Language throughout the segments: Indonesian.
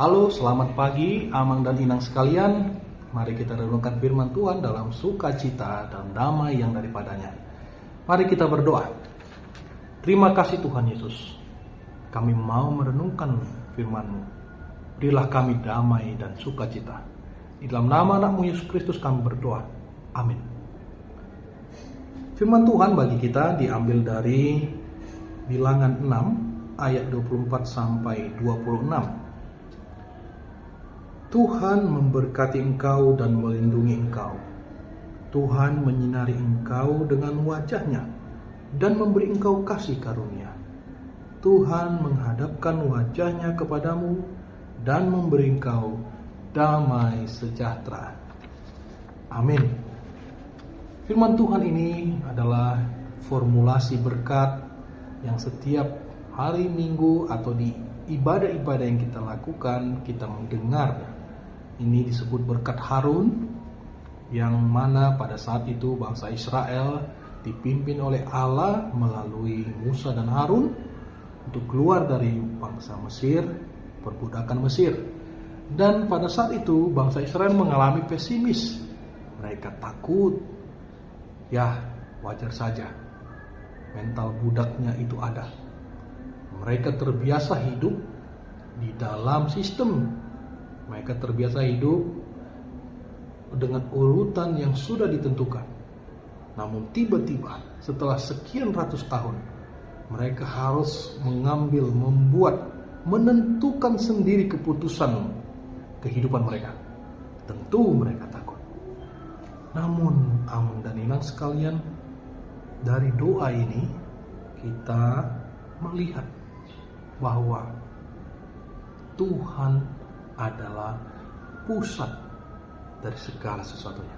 Halo, selamat pagi Amang dan Inang sekalian. Mari kita renungkan firman Tuhan dalam sukacita dan damai yang daripadanya. Mari kita berdoa. Terima kasih Tuhan Yesus. Kami mau merenungkan firman-Mu. Berilah kami damai dan sukacita. Di dalam nama anak-Mu Yesus Kristus kami berdoa. Amin. Firman Tuhan bagi kita diambil dari Bilangan 6 ayat 24 sampai 26. Tuhan memberkati engkau dan melindungi engkau. Tuhan menyinari engkau dengan wajah-Nya dan memberi engkau kasih karunia. Tuhan menghadapkan wajah-Nya kepadamu dan memberi engkau damai sejahtera. Amin. Firman Tuhan ini adalah formulasi berkat yang setiap hari Minggu atau di ibadah-ibadah yang kita lakukan, kita mendengar. Ini disebut berkat Harun, yang mana pada saat itu bangsa Israel dipimpin oleh Allah melalui Musa dan Harun untuk keluar dari bangsa Mesir, perbudakan Mesir. Dan pada saat itu bangsa Israel mengalami pesimis. Mereka takut. Ya, wajar saja. Mental budaknya itu ada. Mereka terbiasa hidup di dalam sistem. Mereka terbiasa hidup dengan urutan yang sudah ditentukan. Namun tiba-tiba setelah sekian ratus tahun, mereka harus menentukan sendiri keputusan kehidupan mereka. Tentu mereka takut. Namun Amang dan Inang sekalian, dari doa ini kita melihat bahwa Tuhan adalah pusat dari segala sesuatunya.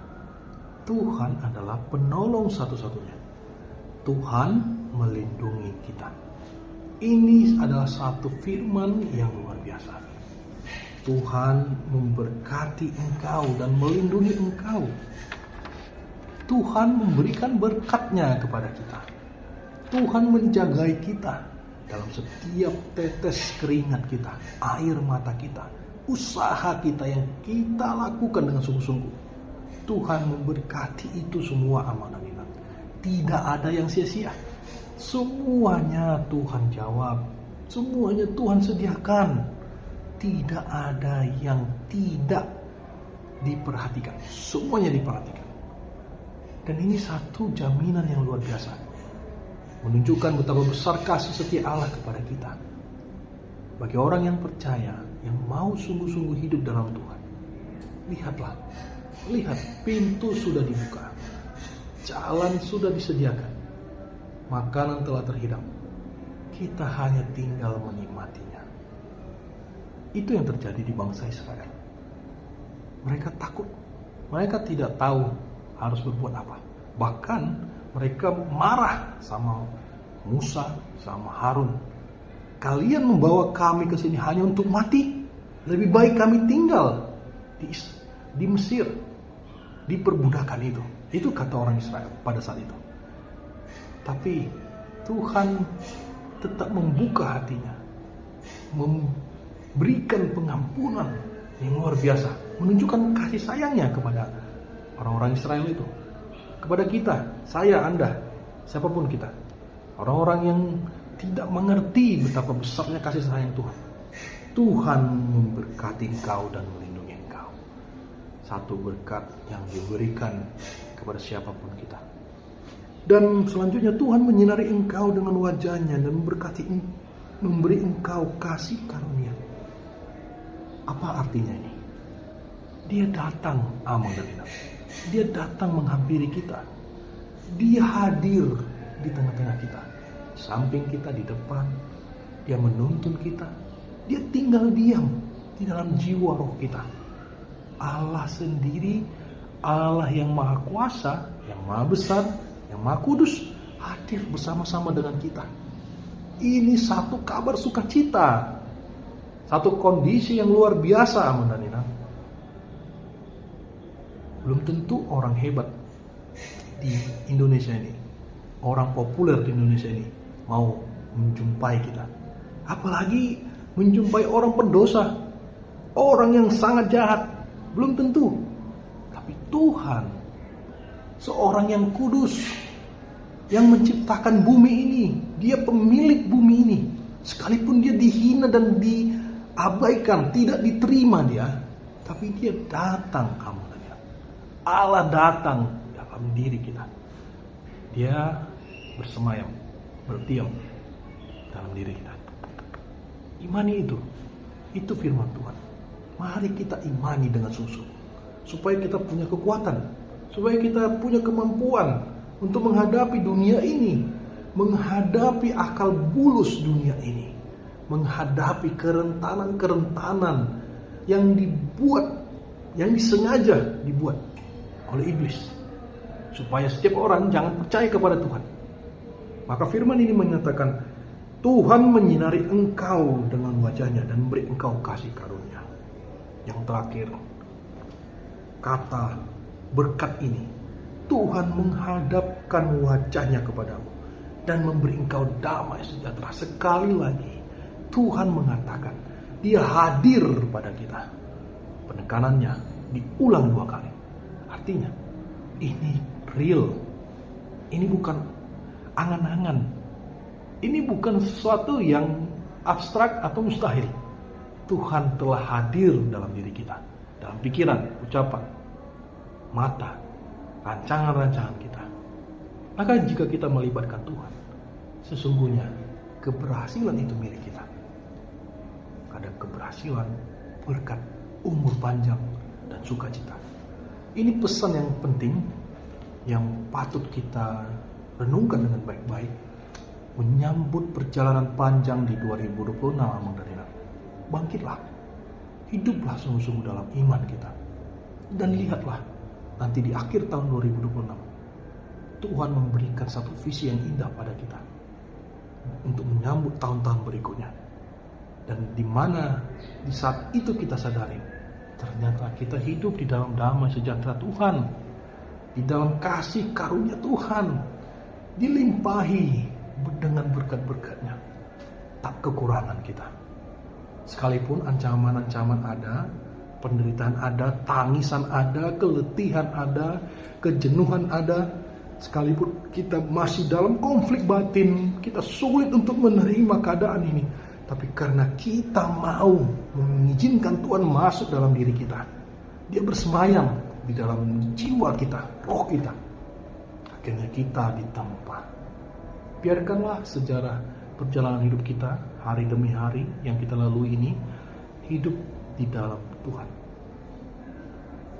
Tuhan adalah penolong satu-satunya. Tuhan melindungi kita. Ini adalah satu firman yang luar biasa. Tuhan memberkati engkau dan melindungi engkau. Tuhan memberikan berkat-Nya kepada kita. Tuhan menjagai kita dalam setiap tetes keringat kita, air mata kita, usaha kita yang kita lakukan dengan sungguh-sungguh. Tuhan memberkati itu semua amanah kita. Tidak ada yang sia-sia. Semuanya Tuhan jawab. Semuanya Tuhan sediakan. Tidak ada yang tidak diperhatikan. Semuanya diperhatikan. Dan ini satu jaminan yang luar biasa. Menunjukkan betapa besar kasih setia Allah kepada kita. Bagi orang yang percaya, yang mau sungguh-sungguh hidup dalam Tuhan, lihat pintu sudah dibuka, jalan sudah disediakan, makanan telah terhidang, kita hanya tinggal menikmatinya. Itu yang terjadi di bangsa Israel. Mereka takut, mereka tidak tahu harus berbuat apa. Bahkan mereka marah sama Musa, sama Harun. Kalian membawa kami ke sini hanya untuk mati. Lebih baik kami tinggal di Mesir, di perbudakan itu. Itu kata orang Israel pada saat itu. Tapi Tuhan tetap membuka hatinya, memberikan pengampunan yang luar biasa, menunjukkan kasih sayangnya kepada orang-orang Israel itu. Kepada kita, saya, Anda, siapapun kita, orang-orang yang tidak mengerti betapa besarnya kasih sayang Tuhan. Tuhan memberkati engkau dan melindungi engkau. Satu berkat yang diberikan kepada siapapun kita. Dan selanjutnya Tuhan menyinari engkau dengan wajah-Nya dan memberi engkau kasih karunia. Apa artinya ini? Dia datang, Amang dan Inang. Dia datang menghampiri kita. Dia hadir di tengah-tengah kita. Di samping kita, di depan. Dia menuntun kita. Dia tinggal diam di dalam jiwa roh kita. Allah sendiri, Allah yang maha kuasa, yang maha besar, yang maha kudus, hadir bersama-sama dengan kita. Ini satu kabar sukacita. Satu kondisi yang luar biasa, Amang dan Inang. Belum tentu orang hebat di Indonesia ini, orang populer di Indonesia ini mau menjumpai kita. Apalagi menjumpai orang pendosa orang yang sangat jahat, belum tentu. Tapi Tuhan, seorang yang kudus, yang menciptakan bumi ini, dia pemilik bumi ini. Sekalipun dia dihina dan diabaikan, tidak diterima dia, tapi dia datang, kamu dan dia. Allah datang dalam diri kita. Dia bersemayam, berdiam dalam diri kita. Imani itu firman Tuhan. Mari kita imani dengan sungguh, supaya kita punya kekuatan, supaya kita punya kemampuan untuk menghadapi dunia ini, menghadapi akal bulus dunia ini, menghadapi kerentanan-kerentanan yang dibuat, yang disengaja dibuat oleh iblis, supaya setiap orang jangan percaya kepada Tuhan. Maka firman ini menyatakan, Tuhan menyinari engkau dengan wajahnya dan memberi engkau kasih karunia. Yang terakhir, kata berkat ini, Tuhan menghadapkan wajahnya kepadamu dan memberi engkau damai sejahtera. Sekali lagi, Tuhan mengatakan, dia hadir pada kita. Penekanannya diulang 2 kali. Artinya, ini real. Ini bukan angan-angan. Ini bukan sesuatu yang abstrak atau mustahil. Tuhan telah hadir dalam diri kita, dalam pikiran, ucapan, mata, rancangan-rancangan kita. Maka jika kita melibatkan Tuhan, sesungguhnya keberhasilan itu milik kita. Ada keberhasilan, berkat, umur panjang, dan sukacita. Ini pesan yang penting, yang patut kita renungkan dengan baik-baik, menyambut perjalanan panjang di 2026 Amang dan Ina. Bangkitlah, hiduplah sungguh-sungguh dalam iman kita, dan lihatlah nanti di akhir tahun 2026 Tuhan memberikan satu visi yang indah pada kita untuk menyambut tahun-tahun berikutnya. Dan di mana di saat itu kita sadari, ternyata kita hidup di dalam damai sejahtera Tuhan, di dalam kasih karunia Tuhan, dilimpahi dengan berkat-berkatnya, tak kekurangan kita. Sekalipun ancaman-ancaman ada, penderitaan ada, tangisan ada, keletihan ada, kejenuhan ada, sekalipun kita masih dalam konflik batin, kita sulit untuk menerima keadaan ini, tapi karena kita mau mengizinkan Tuhan masuk dalam diri kita, dia bersemayam di dalam jiwa kita, roh kita, akhirnya kita ditempa. Biarkanlah sejarah perjalanan hidup kita hari demi hari yang kita lalui ini hidup di dalam Tuhan,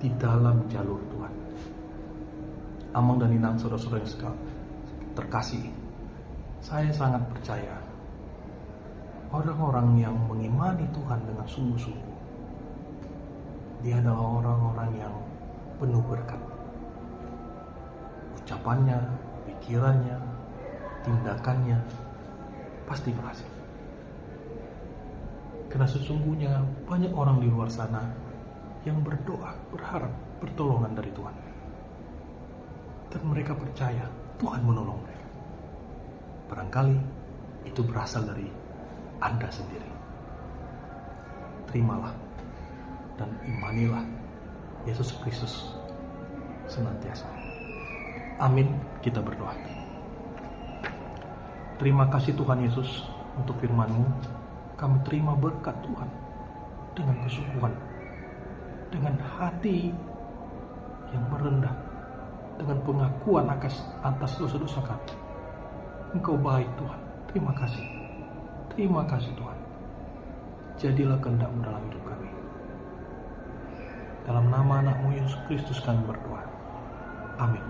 di dalam jalur Tuhan. Amang dan Inang, saudara-saudara yang terkasih, saya sangat percaya orang-orang yang mengimani Tuhan dengan sungguh-sungguh, dia adalah orang-orang yang penuh berkat. Ucapannya, pikirannya, tindakannya pasti berhasil. Karena sesungguhnya banyak orang di luar sana yang berdoa, berharap pertolongan dari Tuhan. Dan mereka percaya Tuhan menolong mereka. Barangkali itu berasal dari Anda sendiri. Terimalah dan imanilah Yesus Kristus senantiasa. Amin. Kita berdoa. Terima kasih Tuhan Yesus untuk firman-Mu. Kami terima berkat Tuhan dengan kesungguhan, dengan hati yang merendah, dengan pengakuan atas dosa-dosa kami. Engkau baik Tuhan. Terima kasih. Terima kasih Tuhan. Jadilah kehendak-Mu dalam hidup kami. Dalam nama anak-Mu Yesus Kristus kami berdoa. Amin.